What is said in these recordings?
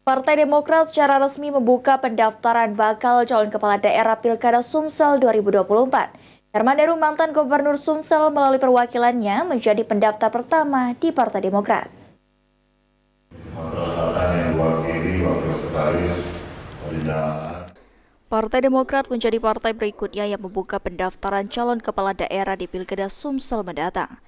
Partai Demokrat secara resmi membuka pendaftaran bakal calon kepala daerah Pilkada Sumsel 2024. Herman Deru, mantan Gubernur Sumsel, melalui perwakilannya menjadi pendaftar pertama di Partai Demokrat. Partai Demokrat menjadi partai berikutnya yang membuka pendaftaran calon kepala daerah di Pilkada Sumsel mendatang.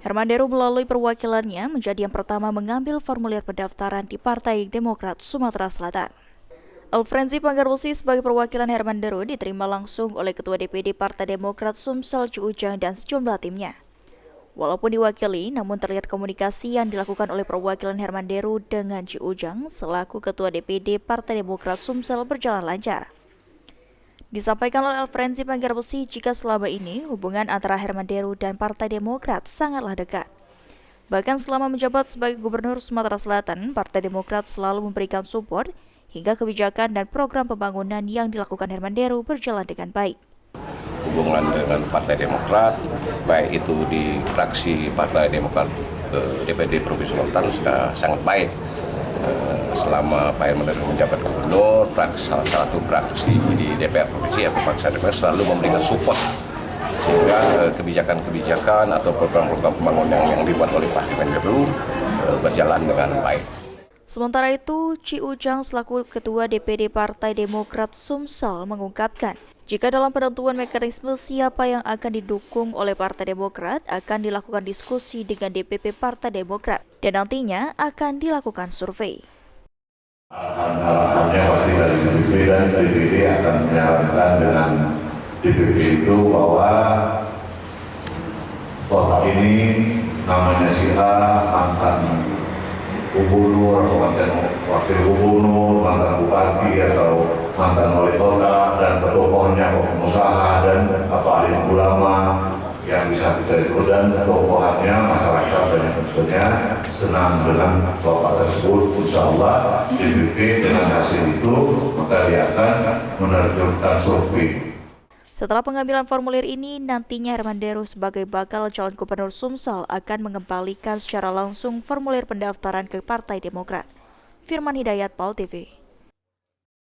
Herman Deru melalui perwakilannya menjadi yang pertama mengambil formulir pendaftaran di Partai Demokrat Sumatera Selatan. Alfrenzi Panggarosi sebagai perwakilan Herman Deru diterima langsung oleh Ketua DPD Partai Demokrat Sumsel Ci Ujang dan sejumlah timnya. Walaupun diwakili, namun terlihat komunikasi yang dilakukan oleh perwakilan Herman Deru dengan Ci Ujang selaku Ketua DPD Partai Demokrat Sumsel berjalan lancar. Disampaikan oleh Alfrenzi Panggarosi jika selama ini hubungan antara Herman Deru dan Partai Demokrat sangatlah dekat. Bahkan selama menjabat sebagai Gubernur Sumatera Selatan, Partai Demokrat selalu memberikan support hingga kebijakan dan program pembangunan yang dilakukan Herman Deru berjalan dengan baik. Hubungan dengan Partai Demokrat, baik itu di fraksi Partai Demokrat DPD Provinsi Sulawesi sudah sangat baik. Selama Pak Herman Deru menjabat gubernur, salah satu fraksi di DPR Provinsi atau Partai DPR selalu memberikan support sehingga kebijakan-kebijakan atau program-program pembangunan yang dibuat oleh Pak Herman Deru berjalan dengan baik. Sementara itu, Ci Ujang selaku Ketua DPD Partai Demokrat Sumsel mengungkapkan, jika dalam penentuan mekanisme siapa yang akan didukung oleh Partai Demokrat akan dilakukan diskusi dengan DPP Partai Demokrat dan nantinya akan dilakukan survei. Harapannya pasti dari DPP dan DPD akan menyarankan dengan DPP itu bahwa kota ini namanya si A, mantan gubernur atau mantan wakil gubernur, mantan bupati atau mantan wali kota, dan tokohnya pengusaha dan alim ulama yang bisa kita ikut, dan tokohannya masyarakat dan yang tentunya senang dengan bapak tersebut. Insya Allah DPP dengan hasil itu maka dia akan menerjunkan survei. Setelah pengambilan formulir ini, nantinya Herman Deru sebagai bakal calon gubernur Sumsel akan mengembalikan secara langsung formulir pendaftaran ke Partai Demokrat. Firman Hidayat, PAL TV.